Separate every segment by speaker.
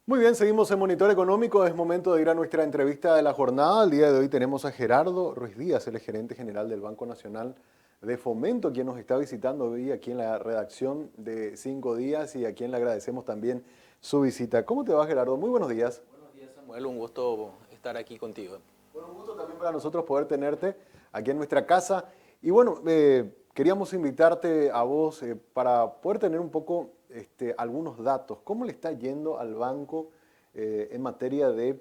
Speaker 1: Muy bien, seguimos en Monitor Económico. Es momento de ir a nuestra entrevista de la jornada. El día de hoy tenemos a Gerardo Ruiz Díaz, el gerente general del Banco Nacional de Fomento, quien nos está visitando hoy aquí en la redacción de 5 días y a quien le agradecemos también su visita. ¿Cómo te va, Gerardo? Muy buenos días.
Speaker 2: Buenos días, Samuel. Un gusto estar aquí contigo.
Speaker 1: Bueno, un gusto también para nosotros poder tenerte aquí en nuestra casa. Y bueno, queríamos invitarte a vos para poder tener un poco algunos datos. ¿Cómo le está yendo al banco en materia de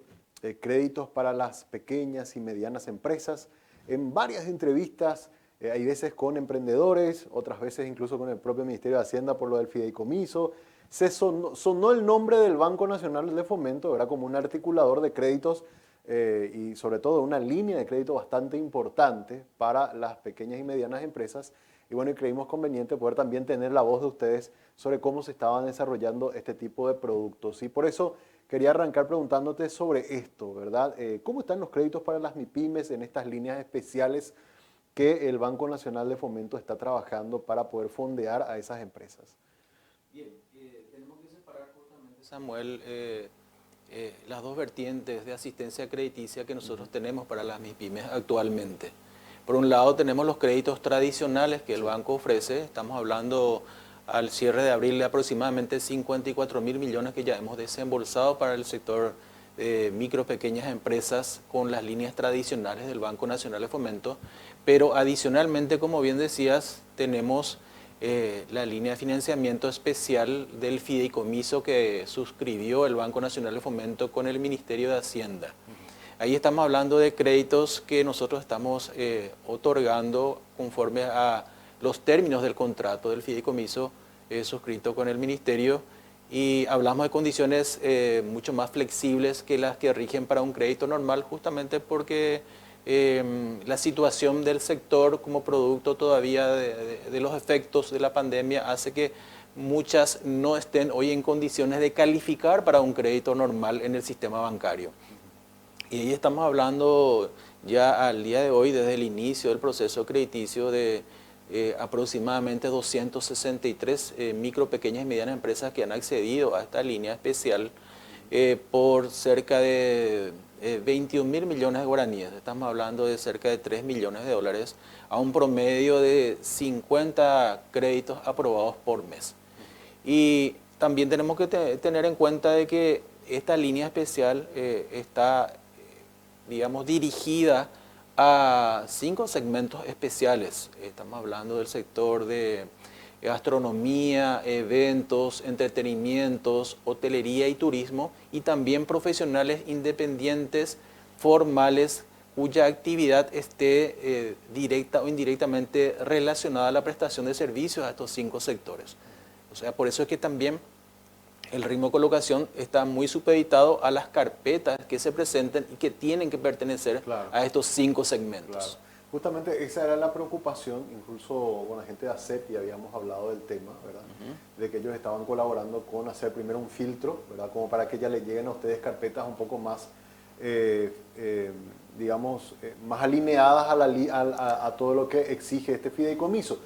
Speaker 1: créditos para las pequeñas y medianas empresas? En varias entrevistas, hay veces con emprendedores, otras veces incluso con el propio Ministerio de Hacienda por lo del fideicomiso. Sonó el nombre del Banco Nacional de Fomento, era como un articulador de créditos y sobre todo una línea de crédito bastante importante para las pequeñas y medianas empresas. Y bueno, y creímos conveniente poder también tener la voz de ustedes sobre cómo se estaban desarrollando este tipo de productos. Y por eso quería arrancar preguntándote sobre esto, ¿verdad? ¿Cómo están los créditos para las MIPYMES en estas líneas especiales que el Banco Nacional de Fomento está trabajando para poder fondear a esas empresas?
Speaker 2: Bien, tenemos que separar justamente, Samuel, las dos vertientes de asistencia crediticia que nosotros tenemos para las MIPYMES actualmente. Por un lado tenemos los créditos tradicionales que el banco ofrece, estamos hablando al cierre de abril de aproximadamente 54.000 millones que ya hemos desembolsado para el sector de micro, pequeñas empresas con las líneas tradicionales del Banco Nacional de Fomento, pero adicionalmente, como bien decías, tenemos la línea de financiamiento especial del fideicomiso que suscribió el Banco Nacional de Fomento con el Ministerio de Hacienda. Ahí estamos hablando de créditos que nosotros estamos otorgando conforme a los términos del contrato del fideicomiso suscrito con el Ministerio, y hablamos de condiciones mucho más flexibles que las que rigen para un crédito normal, justamente porque la situación del sector como producto todavía de los efectos de la pandemia hace que muchas no estén hoy en condiciones de calificar para un crédito normal en el sistema bancario. Y ahí estamos hablando ya al día de hoy, desde el inicio del proceso crediticio, de aproximadamente 263 micro, pequeñas y medianas empresas que han accedido a esta línea especial por cerca de 21.000 millones de guaraníes. Estamos hablando de cerca de 3 millones de dólares a un promedio de 50 créditos aprobados por mes. Y también tenemos que tener en cuenta de que esta línea especial está, digamos, dirigida a 5 segmentos especiales. Estamos hablando del sector de gastronomía, eventos, entretenimientos, hotelería y turismo, y también profesionales independientes, formales, cuya actividad esté directa o indirectamente relacionada a la prestación de servicios a estos 5 sectores. O sea, por eso es que también el ritmo de colocación está muy supeditado a las carpetas que se presenten y que tienen que pertenecer a estos 5 segmentos.
Speaker 1: Claro. Justamente esa era la preocupación, incluso con la gente de ACEP ya habíamos hablado del tema, ¿verdad? De que ellos estaban colaborando con hacer primero un filtro, ¿verdad? Como para que ya les lleguen a ustedes carpetas un poco más, digamos, más alineadas a todo lo que exige este fideicomiso.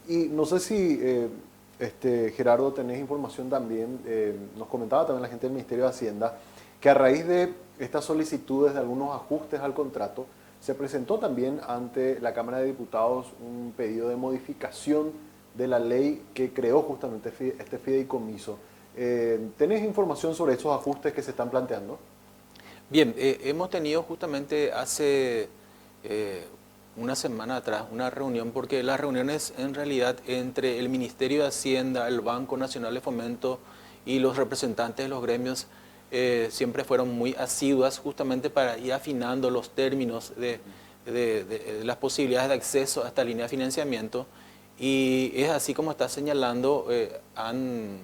Speaker 1: Y no sé si, Gerardo, tenés información también, nos comentaba también la gente del Ministerio de Hacienda, que a raíz de estas solicitudes de algunos ajustes al contrato, se presentó también ante la Cámara de Diputados un pedido de modificación de la ley que creó justamente este fideicomiso. ¿Tenés información sobre esos ajustes que se están planteando?
Speaker 2: Bien, hemos tenido justamente hace una semana atrás una reunión, porque las reuniones en realidad entre el Ministerio de Hacienda, el Banco Nacional de Fomento y los representantes de los gremios siempre fueron muy asiduas, justamente para ir afinando los términos de las posibilidades de acceso a esta línea de financiamiento. Y es así como está señalando, han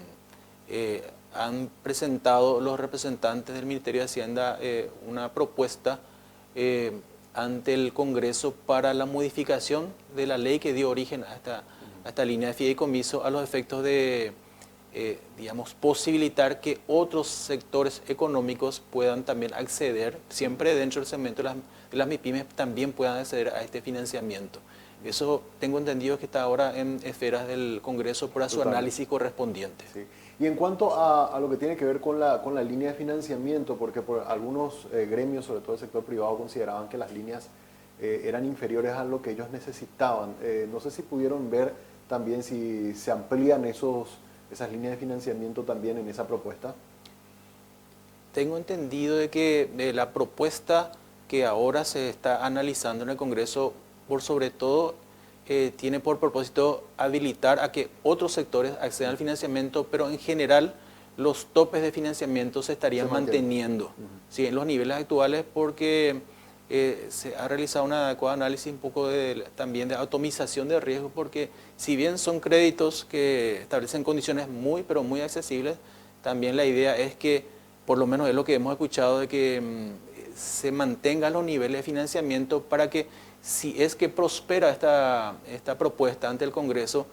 Speaker 2: presentado los representantes del Ministerio de Hacienda una propuesta ante el Congreso para la modificación de la ley que dio origen a esta línea de fideicomiso, a los efectos de digamos, posibilitar que otros sectores económicos puedan también acceder, siempre dentro del segmento de las MIPYMES, también puedan acceder a este financiamiento. Eso tengo entendido que está ahora en esferas del Congreso para su
Speaker 1: Totalmente.
Speaker 2: análisis correspondiente.
Speaker 1: Sí. Y en cuanto a lo que tiene que ver con la línea de financiamiento, porque por algunos gremios, sobre todo el sector privado, consideraban que las líneas eran inferiores a lo que ellos necesitaban. No sé si pudieron ver también si se amplían esas líneas de financiamiento también en esa propuesta.
Speaker 2: Tengo entendido de que la propuesta que ahora se está analizando en el Congreso, por sobre todo, tiene por propósito habilitar a que otros sectores accedan al financiamiento, pero en general los topes de financiamiento se estarían
Speaker 1: Se mantiene.
Speaker 2: manteniendo, ¿sí?, en los niveles actuales, porque se ha realizado un adecuado análisis un poco también de atomización de riesgo, porque si bien son créditos que establecen condiciones muy, pero muy accesibles, también la idea es que, por lo menos es lo que hemos escuchado, de que se mantengan los niveles de financiamiento para que, si es que prospera esta propuesta ante el Congreso,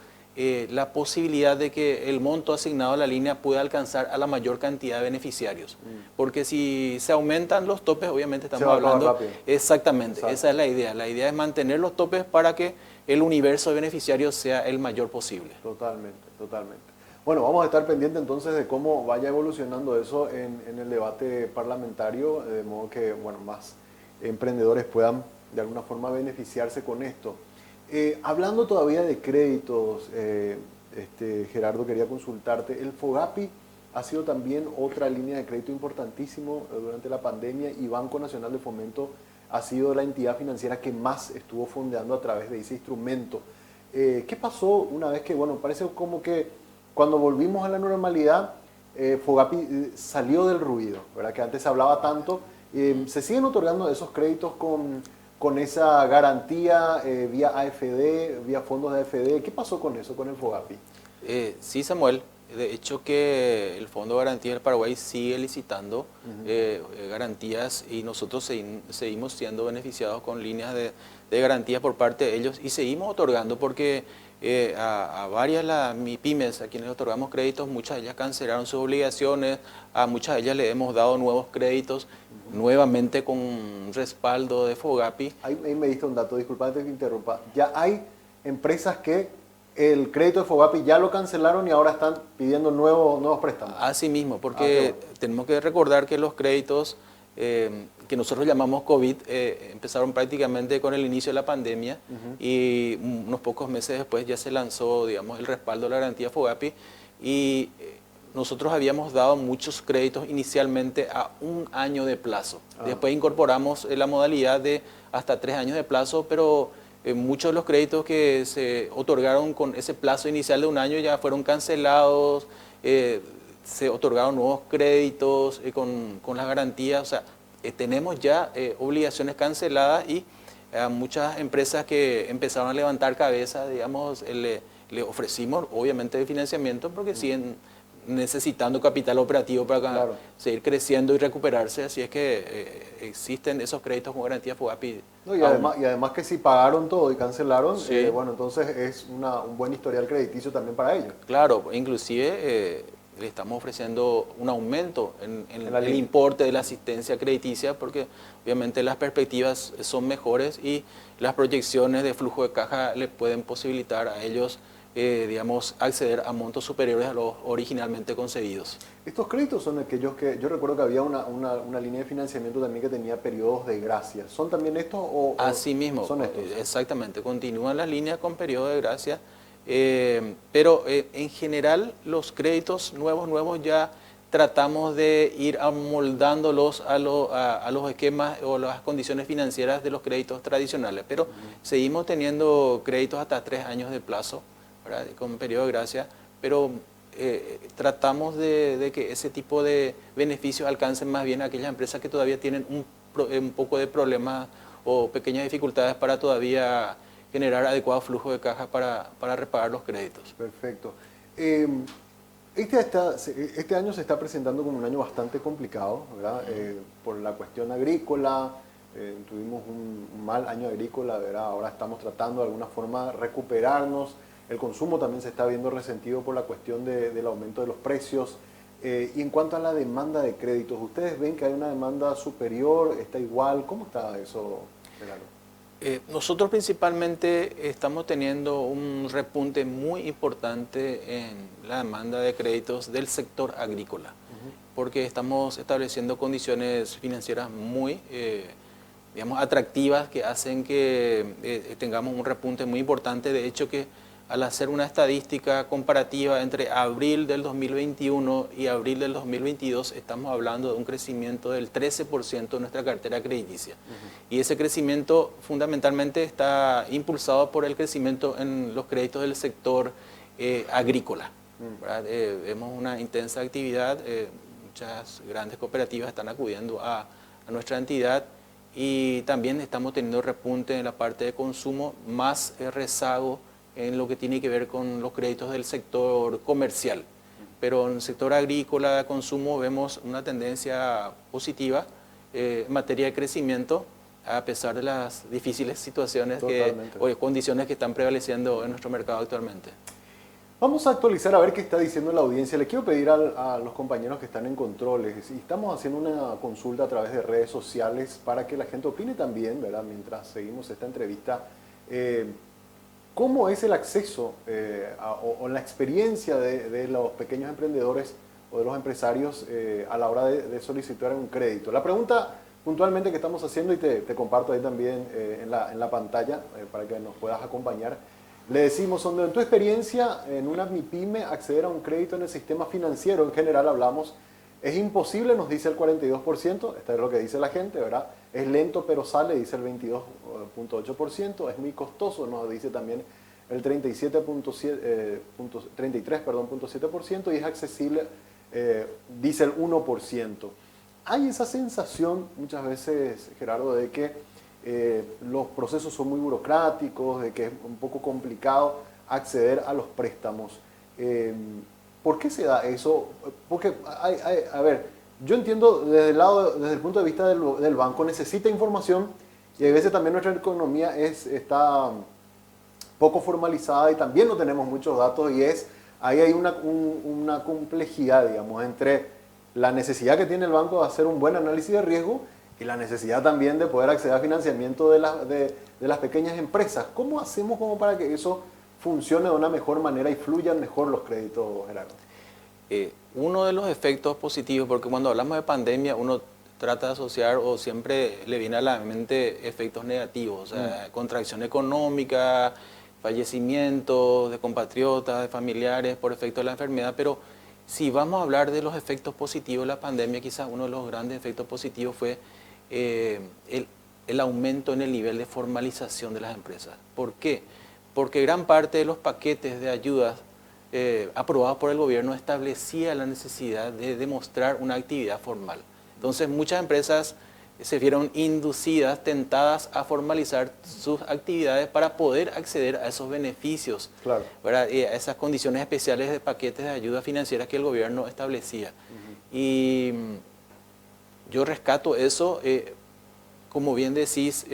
Speaker 2: la posibilidad de que el monto asignado a la línea pueda alcanzar a la mayor cantidad de beneficiarios. Porque si se aumentan los topes, obviamente
Speaker 1: Se
Speaker 2: estamos
Speaker 1: va a acabar
Speaker 2: hablando...
Speaker 1: rápido.
Speaker 2: Exactamente,
Speaker 1: Exacto.
Speaker 2: esa es la idea. La idea es mantener los topes para que el universo de beneficiarios sea el mayor posible.
Speaker 1: Totalmente, totalmente. Bueno, vamos a estar pendientes entonces de cómo vaya evolucionando eso en el debate parlamentario, de modo que, bueno, más emprendedores puedan de alguna forma beneficiarse con esto. Hablando todavía de créditos, Gerardo, quería consultarte. El FOGAPI ha sido también otra línea de crédito importantísimo durante la pandemia, y Banco Nacional de Fomento ha sido la entidad financiera que más estuvo fondeando a través de ese instrumento. ¿Qué pasó una vez que, bueno, parece como que cuando volvimos a la normalidad, FOGAPI salió del ruido, ¿verdad? Que antes se hablaba tanto? ¿Se siguen otorgando esos créditos con esa garantía vía AFD, vía fondos de AFD? ¿Qué pasó con eso, con el FOGAPI?
Speaker 2: Sí, Samuel. De hecho que el Fondo de Garantía del Paraguay sigue licitando garantías, y nosotros seguimos siendo beneficiados con líneas de garantía por parte de ellos, y seguimos otorgando porque a varias las MIPYMES a quienes otorgamos créditos, muchas de ellas cancelaron sus obligaciones, a muchas de ellas le hemos dado nuevos créditos, nuevamente con respaldo de FOGAPI.
Speaker 1: Ahí me diste un dato, disculpa que te interrumpa. Ya hay empresas que el crédito de FOGAPI ya lo cancelaron y ahora están pidiendo nuevos préstamos.
Speaker 2: Así mismo,
Speaker 1: qué
Speaker 2: porque
Speaker 1: bueno.
Speaker 2: tenemos que recordar que los créditos que nosotros llamamos COVID empezaron prácticamente con el inicio de la pandemia, y unos pocos meses después ya se lanzó, digamos, el respaldo de la garantía FOGAPI, y nosotros habíamos dado muchos créditos inicialmente a 1 año de plazo. Después incorporamos la modalidad de hasta 3 años de plazo, pero muchos de los créditos que se otorgaron con ese plazo inicial de 1 año ya fueron cancelados, se otorgaron nuevos créditos con las garantías. O sea, tenemos ya obligaciones canceladas, y a muchas empresas que empezaron a levantar cabeza, digamos, le ofrecimos obviamente el financiamiento, porque siguen necesitando capital operativo para
Speaker 1: Claro.
Speaker 2: seguir creciendo y recuperarse. Así es que existen esos créditos con garantía FOGAPI.
Speaker 1: No, y
Speaker 2: aún.
Speaker 1: además que si pagaron todo y cancelaron,
Speaker 2: Sí.
Speaker 1: bueno, entonces es un buen historial crediticio también para ellos.
Speaker 2: Claro, inclusive le estamos ofreciendo un aumento en
Speaker 1: En la
Speaker 2: el
Speaker 1: línea.
Speaker 2: importe de la asistencia crediticia, porque obviamente las perspectivas son mejores y las proyecciones de flujo de caja les pueden posibilitar a ellos, digamos, acceder a montos superiores a los originalmente concedidos.
Speaker 1: Estos créditos son aquellos que, yo recuerdo que había una línea de financiamiento también que tenía periodos de gracia. ¿Son también estos o
Speaker 2: Así mismo,
Speaker 1: son estos?
Speaker 2: exactamente, continúan las líneas con periodo de gracia, pero en general los créditos nuevos ya tratamos de ir amoldándolos a los esquemas o las condiciones financieras de los créditos tradicionales, pero seguimos teniendo créditos hasta 3 años de plazo, ¿verdad?, con periodo de gracia, pero tratamos de que ese tipo de beneficios alcancen más bien a aquellas empresas que todavía tienen un poco de problemas o pequeñas dificultades para todavía generar adecuado flujo de caja para repagar los créditos.
Speaker 1: Perfecto. Este año se está presentando como un año bastante complicado, ¿verdad? Por la cuestión agrícola, tuvimos un mal año agrícola, ¿verdad? Ahora estamos tratando de alguna forma recuperarnos. El consumo también se está viendo resentido por la cuestión del aumento de los precios. Y en cuanto a la demanda de créditos, ¿ustedes ven que hay una demanda superior? ¿Está igual? ¿Cómo está eso, Gerardo?
Speaker 2: Nosotros principalmente estamos teniendo un repunte muy importante en la demanda de créditos del sector agrícola, porque estamos estableciendo condiciones financieras muy, digamos, atractivas que hacen que tengamos un repunte muy importante. De hecho, que al hacer una estadística comparativa entre abril del 2021 y abril del 2022, estamos hablando de un crecimiento del 13% de nuestra cartera crediticia. Y ese crecimiento fundamentalmente está impulsado por el crecimiento en los créditos del sector agrícola. Vemos una intensa actividad, muchas grandes cooperativas están acudiendo a nuestra entidad y también estamos teniendo repunte en la parte de consumo, más rezago en lo que tiene que ver con los créditos del sector comercial. Pero en el sector agrícola de consumo vemos una tendencia positiva en materia de crecimiento, a pesar de las difíciles situaciones o condiciones que están prevaleciendo en nuestro mercado actualmente.
Speaker 1: Vamos a actualizar a ver qué está diciendo la audiencia. Le quiero pedir a los compañeros que están en controles, y estamos haciendo una consulta a través de redes sociales para que la gente opine también, ¿verdad? Mientras seguimos esta entrevista. ¿Cómo es el acceso o la experiencia de los pequeños emprendedores o de los empresarios a la hora de solicitar un crédito? La pregunta puntualmente que estamos haciendo, y te comparto ahí también en la pantalla para que nos puedas acompañar, le decimos, donde en tu experiencia en una MIPYME acceder a un crédito en el sistema financiero, en general hablamos, es imposible, nos dice el 42%, esto es lo que dice la gente, ¿verdad? Es lento pero sale, dice el 22.8%, es muy costoso, nos dice también el 33.7%, y es accesible, dice el 1%. Hay esa sensación muchas veces, Gerardo, de que los procesos son muy burocráticos, de que es un poco complicado acceder a los préstamos. ¿Por qué se da eso? Porque, a ver, yo entiendo desde el punto de vista del banco, necesita información, y a veces también nuestra economía está poco formalizada y también no tenemos muchos datos, y ahí hay una complejidad, digamos, entre la necesidad que tiene el banco de hacer un buen análisis de riesgo y la necesidad también de poder acceder a financiamiento de las pequeñas empresas. ¿Cómo hacemos como para que eso funcione de una mejor manera y fluyan mejor los créditos, Gerardo?
Speaker 2: Uno de los efectos positivos, porque cuando hablamos de pandemia uno trata de asociar o siempre le viene a la mente efectos negativos, o sea, contracción económica, fallecimientos de compatriotas, de familiares por efecto de la enfermedad, pero si vamos a hablar de los efectos positivos de la pandemia, quizás uno de los grandes efectos positivos fue el aumento en el nivel de formalización de las empresas. ¿Por qué? Porque gran parte de los paquetes de ayudas aprobados por el gobierno establecía la necesidad de demostrar una actividad formal. Entonces muchas empresas se vieron inducidas, tentadas a formalizar sus actividades para poder acceder a esos beneficios,
Speaker 1: claro,
Speaker 2: ¿verdad? A esas condiciones especiales de paquetes de ayuda financiera que el gobierno establecía. Y yo rescato eso. Como bien decís,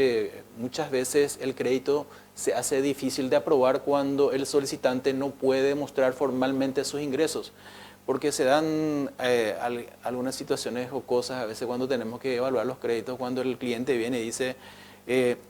Speaker 2: muchas veces el crédito se hace difícil de aprobar cuando el solicitante no puede demostrar formalmente sus ingresos, porque se dan algunas situaciones o cosas a veces cuando tenemos que evaluar los créditos, cuando el cliente viene y dice,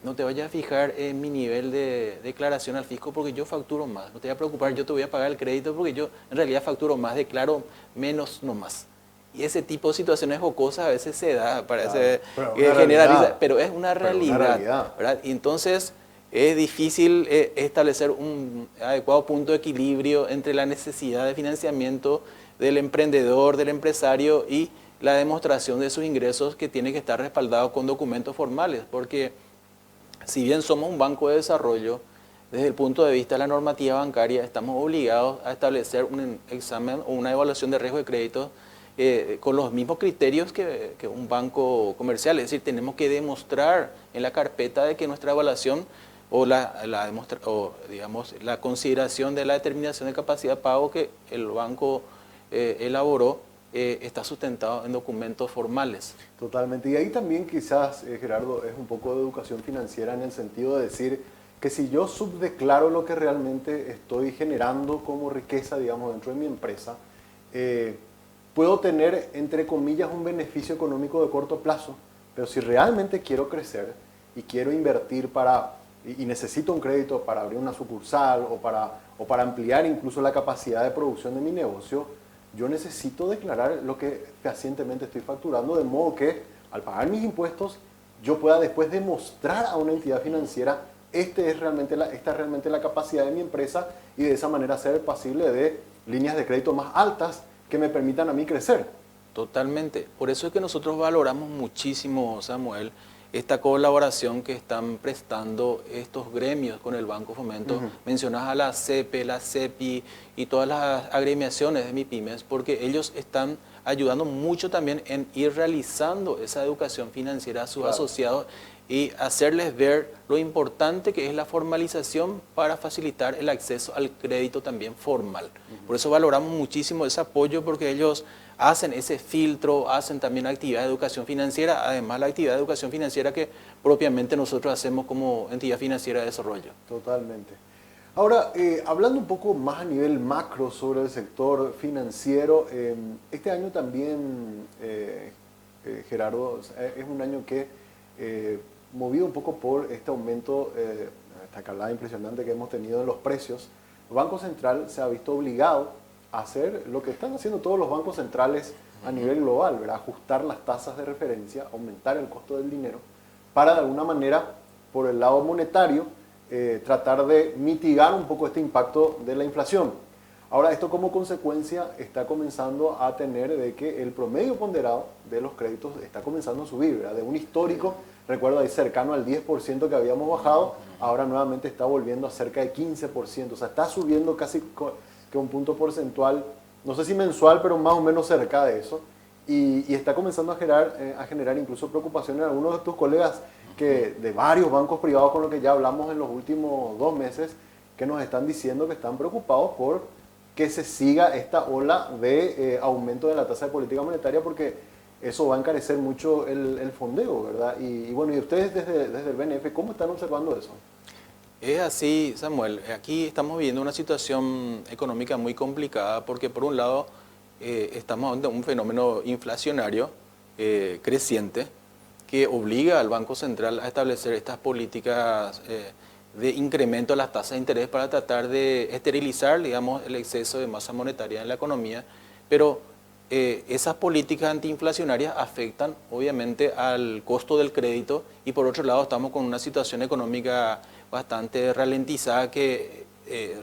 Speaker 2: no te vayas a fijar en mi nivel de declaración al fisco porque yo facturo más, no te vayas a preocupar, yo te voy a pagar el crédito porque yo en realidad facturo más, declaro menos nomás. Y ese tipo de situaciones jocosas a veces se da, parece generalizar, pero es una realidad, ¿verdad? Y entonces es difícil establecer un adecuado punto de equilibrio entre la necesidad de financiamiento del emprendedor, del empresario, y la demostración de sus ingresos, que tiene que estar respaldado con documentos formales, porque si bien somos un banco de desarrollo, desde el punto de vista de la normativa bancaria estamos obligados a establecer un examen o una evaluación de riesgo de crédito con los mismos criterios que un banco comercial. Es decir, tenemos que demostrar en la carpeta de que nuestra evaluación o digamos, la consideración de la determinación de capacidad de pago que el banco elaboró está sustentado en documentos formales.
Speaker 1: Totalmente. Y ahí también quizás, Gerardo, es un poco de educación financiera, en el sentido de decir que si yo subdeclaro lo que realmente estoy generando como riqueza, digamos, dentro de mi empresa, puedo tener, entre comillas, un beneficio económico de corto plazo, pero si realmente quiero crecer, y quiero invertir y necesito un crédito para abrir una sucursal o para ampliar incluso la capacidad de producción de mi negocio, yo necesito declarar lo que fehacientemente estoy facturando, de modo que al pagar mis impuestos yo pueda después demostrar a una entidad financiera esta es realmente la capacidad de mi empresa, y de esa manera ser pasible de líneas de crédito más altas que me permitan a mí crecer.
Speaker 2: Totalmente. Por eso es que nosotros valoramos muchísimo, Samuel, esta colaboración que están prestando estos gremios con el Banco Fomento. Mencionas a la CEPE, la CEPI y todas las agremiaciones de MIPYMES, porque ellos están ayudando mucho también en ir realizando esa educación financiera a sus asociados y hacerles ver lo importante que es la formalización para facilitar el acceso al crédito también formal. Por eso valoramos muchísimo ese apoyo, porque ellos hacen ese filtro, hacen también actividad de educación financiera, además la actividad de educación financiera que propiamente nosotros hacemos como entidad financiera de desarrollo.
Speaker 1: Totalmente. Ahora, hablando un poco más a nivel macro sobre el sector financiero, este año también, Gerardo, es un año que, movido un poco por este aumento, esta escalada impresionante que hemos tenido en los precios, el Banco Central se ha visto obligado a hacer lo que están haciendo todos los bancos centrales a nivel global, ¿verdad? Ajustar las tasas de referencia, aumentar el costo del dinero, para de alguna manera, por el lado monetario, tratar de mitigar un poco este impacto de la inflación. Ahora, esto como consecuencia está comenzando a tener de que el promedio ponderado de los créditos está comenzando a subir, ¿verdad? De un histórico, recuerdo ahí cercano al 10% que habíamos bajado, ahora nuevamente está volviendo a cerca de 15%, o sea, está subiendo casi que un punto porcentual, no sé si mensual, pero más o menos cerca de eso, y está comenzando a generar incluso preocupación en algunos de tus colegas de varios bancos privados con los que ya hablamos en los últimos 2 meses, que nos están diciendo que están preocupados por que se siga esta ola de aumento de la tasa de política monetaria, porque eso va a encarecer mucho el fondeo, ¿verdad? Y bueno, y ustedes desde el BNF, ¿cómo están observando eso?
Speaker 2: Es así, Samuel. Aquí estamos viviendo una situación económica muy complicada, porque por un lado estamos ante un fenómeno inflacionario creciente que obliga al Banco Central a establecer estas políticas de incremento de las tasas de interés para tratar de esterilizar, digamos, el exceso de masa monetaria en la economía. Pero esas políticas antiinflacionarias afectan obviamente al costo del crédito, y por otro lado estamos con una situación económica bastante ralentizada que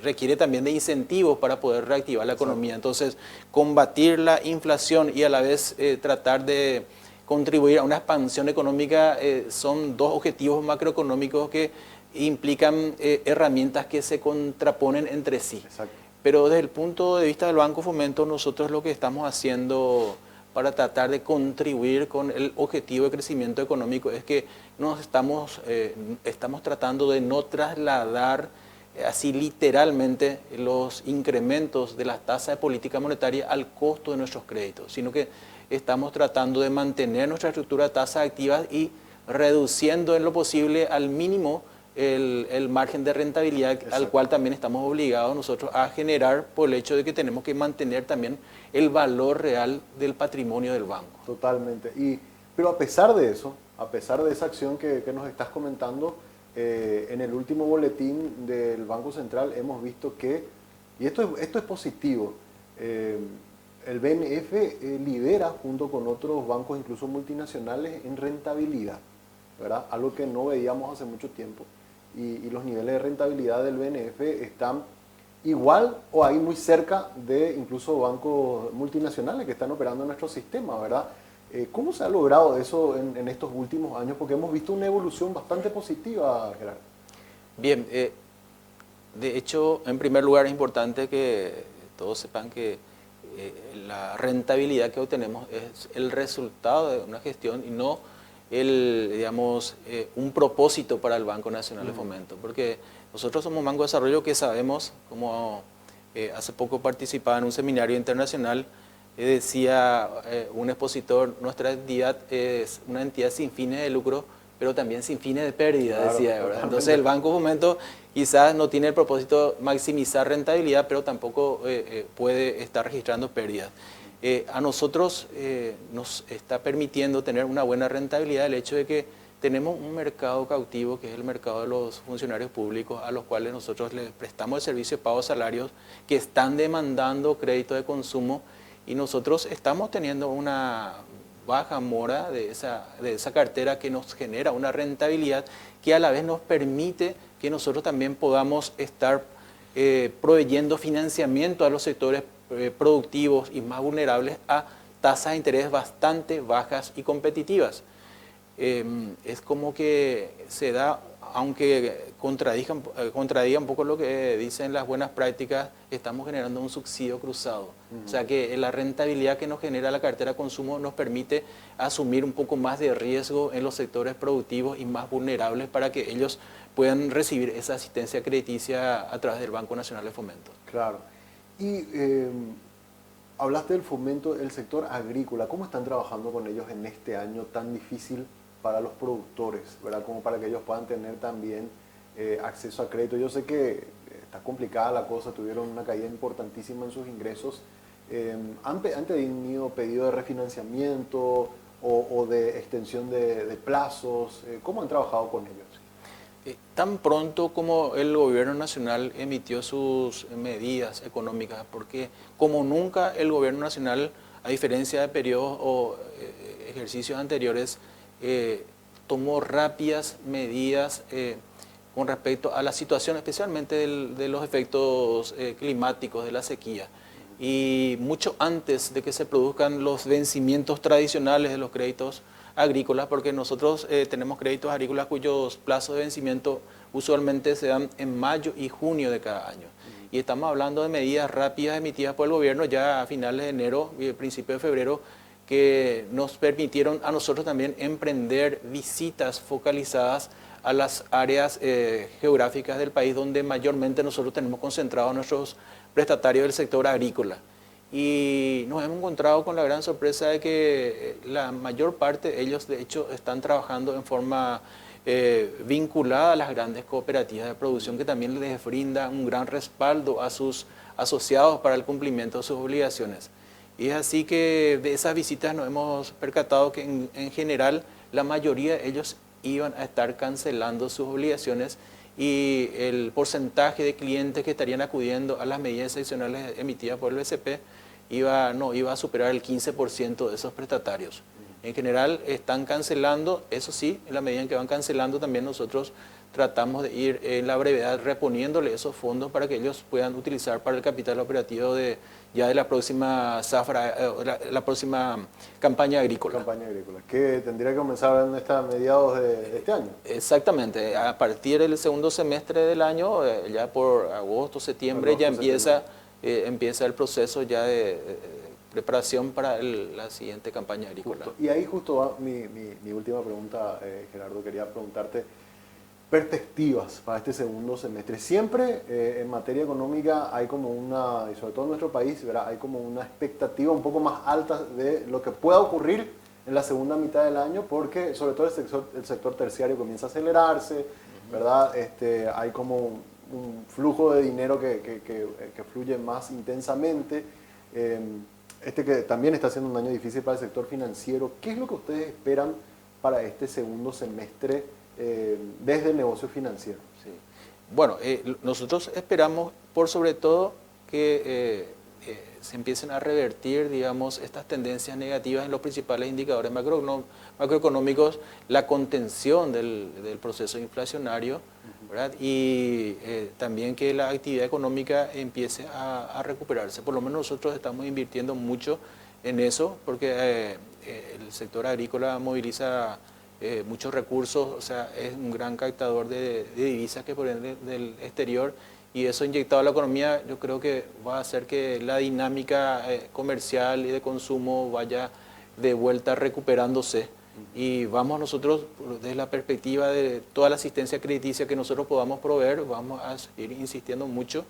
Speaker 2: requiere también de incentivos para poder reactivar la economía. Entonces, combatir la inflación y a la vez tratar de contribuir a una expansión económica son dos objetivos macroeconómicos que implican herramientas que se contraponen entre sí.
Speaker 1: Exacto.
Speaker 2: Pero desde el punto de vista del Banco Fomento, nosotros lo que estamos haciendo para tratar de contribuir con el objetivo de crecimiento económico es que estamos tratando de no trasladar así literalmente los incrementos de las tasas de política monetaria al costo de nuestros créditos, sino que estamos tratando de mantener nuestra estructura de tasas activas y reduciendo en lo posible al mínimo el margen de rentabilidad. Exacto. Al cual también estamos obligados nosotros a generar por el hecho de que tenemos que mantener también el valor real del patrimonio del banco.
Speaker 1: Totalmente. Pero a pesar de eso, a pesar de esa acción que nos estás comentando, en el último boletín del Banco Central hemos visto que, y esto es positivo, el BNF lidera junto con otros bancos, incluso multinacionales, en rentabilidad, ¿verdad? Algo que no veíamos hace mucho tiempo. Y los niveles de rentabilidad del BNF están igual o ahí muy cerca de incluso bancos multinacionales que están operando en nuestro sistema, ¿verdad? ¿Cómo se ha logrado eso en estos últimos años? Porque hemos visto una evolución bastante positiva, Gerardo.
Speaker 2: Bien, de hecho, en primer lugar es importante que todos sepan que la rentabilidad que obtenemos es el resultado de una gestión y no un propósito para el Banco Nacional de Fomento, porque nosotros somos un banco de desarrollo que sabemos, como hace poco participaba en un seminario internacional, decía un expositor, nuestra entidad es una entidad sin fines de lucro, pero también sin fines de pérdida, claro, decía, ¿verdad? Entonces el Banco de Fomento quizás no tiene el propósito de maximizar rentabilidad, pero tampoco puede estar registrando pérdidas. A nosotros nos está permitiendo tener una buena rentabilidad el hecho de que tenemos un mercado cautivo que es el mercado de los funcionarios públicos a los cuales nosotros les prestamos el servicio de pago de salarios que están demandando crédito de consumo y nosotros estamos teniendo una baja mora de esa cartera que nos genera una rentabilidad que a la vez nos permite que nosotros también podamos estar proveyendo financiamiento a los sectores productivos y más vulnerables a tasas de interés bastante bajas y competitivas. Es como que se da, aunque contradiga un poco lo que dicen las buenas prácticas, estamos generando un subsidio cruzado. O sea que la rentabilidad que nos genera la cartera de consumo nos permite asumir un poco más de riesgo en los sectores productivos y más vulnerables para que ellos puedan recibir esa asistencia crediticia a través del Banco Nacional de Fomento.
Speaker 1: Claro. Y hablaste del fomento del sector agrícola. ¿Cómo están trabajando con ellos en este año tan difícil para los productores, ¿verdad? Como para que ellos puedan tener también acceso a crédito? Yo sé que está complicada la cosa, tuvieron una caída importantísima en sus ingresos. ¿Han tenido pedido de refinanciamiento o de extensión de plazos? ¿Cómo han trabajado con ellos?
Speaker 2: Tan pronto como el gobierno nacional emitió sus medidas económicas, porque como nunca el gobierno nacional, a diferencia de periodos o ejercicios anteriores, tomó rápidas medidas con respecto a la situación, especialmente de los efectos climáticos de la sequía. Y mucho antes de que se produzcan los vencimientos tradicionales de los créditos agrícolas, porque nosotros tenemos créditos agrícolas cuyos plazos de vencimiento usualmente se dan en mayo y junio de cada año. Y estamos hablando de medidas rápidas emitidas por el gobierno ya a finales de enero y principios de febrero, que nos permitieron a nosotros también emprender visitas focalizadas a las áreas geográficas del país donde mayormente nosotros tenemos concentrados nuestros prestatarios del sector agrícola. Y nos hemos encontrado con la gran sorpresa de que la mayor parte de ellos, de hecho, están trabajando en forma vinculada a las grandes cooperativas de producción que también les brinda un gran respaldo a sus asociados para el cumplimiento de sus obligaciones. Y es así que de esas visitas nos hemos percatado que en general la mayoría de ellos iban a estar cancelando sus obligaciones y el porcentaje de clientes que estarían acudiendo a las medidas excepcionales emitidas por el BCP no iba a superar el 15% de esos prestatarios. En general están cancelando, eso sí, en la medida en que van cancelando también nosotros tratamos de ir en la brevedad reponiéndole esos fondos para que ellos puedan utilizar para el capital operativo ya de la próxima zafra, la próxima campaña agrícola.
Speaker 1: Campaña agrícola, que tendría que comenzar a mediados de este año.
Speaker 2: Exactamente, a partir del segundo semestre del año, ya por agosto, septiembre, ya empieza el proceso ya de preparación para la siguiente campaña agrícola.
Speaker 1: Justo. Y ahí justo va mi última pregunta, Gerardo, quería preguntarte perspectivas para este segundo semestre. Siempre en materia económica hay como y sobre todo en nuestro país, ¿verdad? Hay como una expectativa un poco más alta de lo que pueda ocurrir en la segunda mitad del año, porque sobre todo el sector terciario comienza a acelerarse, ¿verdad? Hay como un flujo de dinero que fluye más intensamente. Que también está siendo un año difícil para el sector financiero. ¿Qué es lo que ustedes esperan para este segundo semestre desde el negocio financiero?
Speaker 2: Sí. Bueno, nosotros esperamos por sobre todo que se empiecen a revertir, digamos, estas tendencias negativas en los principales indicadores macroeconómicos, la contención del proceso inflacionario, ¿verdad? Y también que la actividad económica empiece a recuperarse. Por lo menos nosotros estamos invirtiendo mucho en eso, porque el sector agrícola moviliza muchos recursos, o sea, es un gran captador de divisas que provienen del exterior, y eso inyectado a la economía yo creo que va a hacer que la dinámica comercial y de consumo vaya de vuelta recuperándose. Y vamos nosotros, desde la perspectiva de toda la asistencia crediticia que nosotros podamos proveer, vamos a seguir insistiendo mucho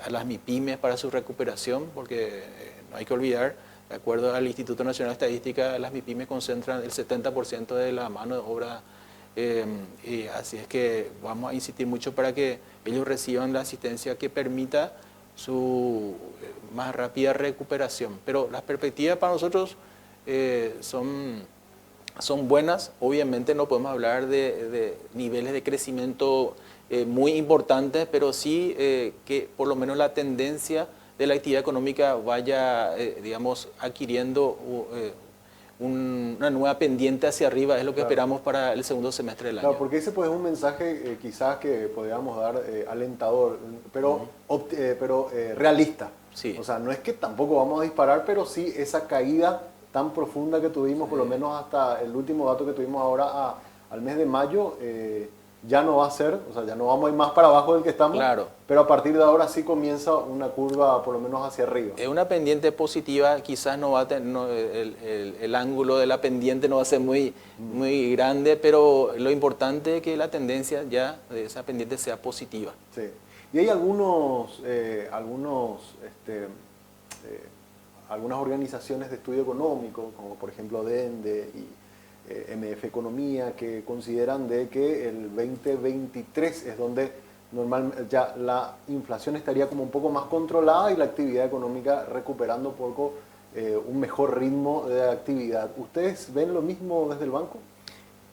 Speaker 2: a las MIPYMES para su recuperación, porque no hay que olvidar, de acuerdo al Instituto Nacional de Estadística, las MIPYMES concentran el 70% de la mano de obra, y así es que vamos a insistir mucho para que ellos reciban la asistencia que permita su más rápida recuperación. Pero las perspectivas para nosotros son son buenas. Obviamente no podemos hablar de niveles de crecimiento muy importantes, pero sí que por lo menos la tendencia de la actividad económica vaya, digamos, adquiriendo una nueva pendiente hacia arriba, es lo que esperamos para el segundo semestre del año.
Speaker 1: Claro, porque ese pues, es un mensaje quizás que podríamos dar alentador, pero, realista.
Speaker 2: Sí.
Speaker 1: O sea, no es que tampoco vamos a disparar, pero sí esa caída tan profunda que tuvimos, por lo menos hasta el último dato que tuvimos ahora al mes de mayo, ya no va a ser, o sea, ya no vamos a ir más para abajo del que estamos,
Speaker 2: Claro.
Speaker 1: pero a partir de ahora sí comienza una curva por lo menos hacia arriba.
Speaker 2: Es una pendiente positiva, quizás no va a el ángulo de la pendiente no va a ser muy grande, pero lo importante es que la tendencia ya de esa pendiente sea positiva.
Speaker 1: Sí. Y hay algunas organizaciones de estudio económico, como por ejemplo DENDE y MF Economía, que consideran de que el 2023 es donde normalmente ya la inflación estaría como un poco más controlada y la actividad económica recuperando un poco un mejor ritmo de actividad. ¿Ustedes ven lo mismo desde el banco?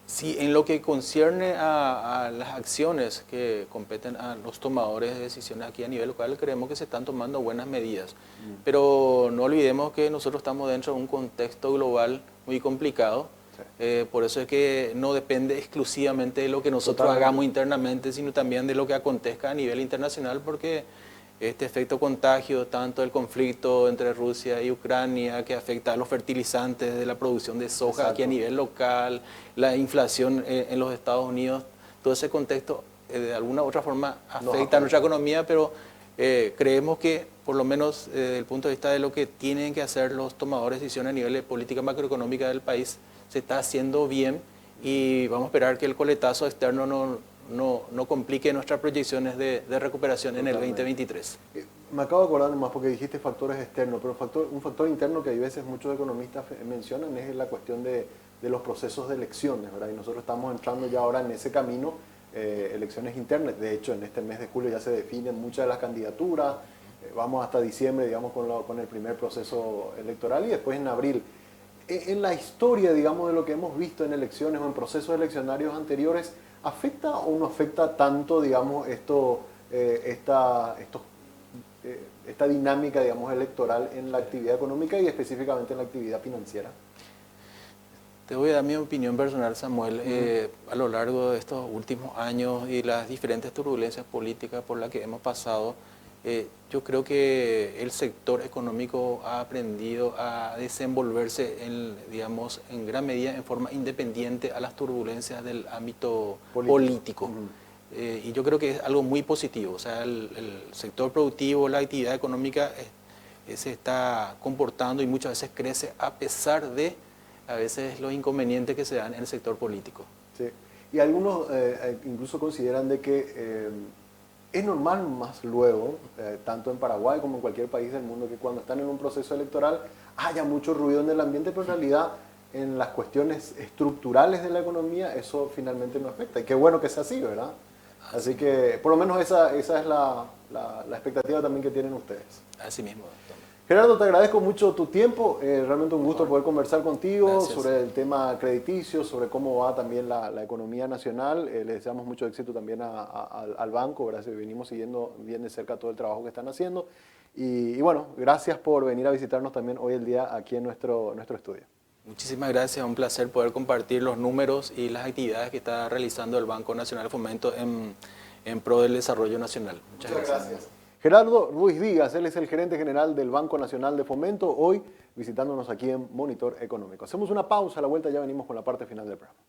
Speaker 2: Sí, en lo que concierne a las acciones que competen a los tomadores de decisiones aquí a nivel local, creemos que se están tomando buenas medidas. Pero no olvidemos que nosotros estamos dentro de un contexto global muy complicado. Por eso es que no depende exclusivamente de lo que nosotros hagamos internamente, sino también de lo que acontezca a nivel internacional, porque este efecto contagio, tanto el conflicto entre Rusia y Ucrania, que afecta a los fertilizantes de la producción de soja. Exacto. Aquí a nivel local, la inflación en los Estados Unidos, todo ese contexto de alguna u otra forma afecta a nuestra economía, pero creemos que por lo menos desde el punto de vista de lo que tienen que hacer los tomadores de decisiones a nivel de política macroeconómica del país, se está haciendo bien y vamos a esperar que el coletazo externo no complique nuestras proyecciones de recuperación. Totalmente. En el 2023.
Speaker 1: Me acabo de acordar más porque dijiste factores externos, pero un factor interno que a veces muchos economistas mencionan es la cuestión de los procesos de elecciones, ¿verdad? Y nosotros estamos entrando ya ahora en ese camino, elecciones internas. De hecho, en este mes de julio ya se definen muchas de las candidaturas, vamos hasta diciembre, digamos, con el primer proceso electoral y después en abril. En la historia, digamos, de lo que hemos visto en elecciones o en procesos eleccionarios anteriores, ¿afecta o no afecta tanto, digamos, esta dinámica, digamos, electoral en la actividad económica y específicamente en la actividad financiera?
Speaker 2: Te voy a dar mi opinión personal, Samuel. A lo largo de estos últimos años y las diferentes turbulencias políticas por las que hemos pasado, yo creo que el sector económico ha aprendido a desenvolverse digamos, en gran medida en forma independiente a las turbulencias del ámbito político. Y yo creo que es algo muy positivo. O sea, el sector productivo, la actividad económica se está comportando y muchas veces crece a pesar de a veces los inconvenientes que se dan en el sector político.
Speaker 1: Sí. Y algunos incluso consideran de que es normal más luego, tanto en Paraguay como en cualquier país del mundo, que cuando están en un proceso electoral haya mucho ruido en el ambiente, pero en realidad en las cuestiones estructurales de la economía eso finalmente no afecta. Y qué bueno que sea así, ¿verdad? Así que por lo menos esa es la expectativa también que tienen ustedes.
Speaker 2: Así mismo.
Speaker 1: Gerardo, te agradezco mucho tu tiempo, realmente un gusto poder conversar contigo. Gracias. Sobre el tema crediticio, sobre cómo va también la economía nacional. Les deseamos mucho éxito también al banco, gracias, venimos siguiendo bien de cerca todo el trabajo que están haciendo. Y bueno, gracias por venir a visitarnos también hoy el día aquí en nuestro estudio.
Speaker 2: Muchísimas gracias, un placer poder compartir los números y las actividades que está realizando el Banco Nacional de Fomento en pro del desarrollo nacional. Muchas gracias.
Speaker 1: Gerardo Ruiz Díaz, él es el gerente general del Banco Nacional de Fomento, hoy visitándonos aquí en Monitor Económico. Hacemos una pausa, a la vuelta ya venimos con la parte final del programa.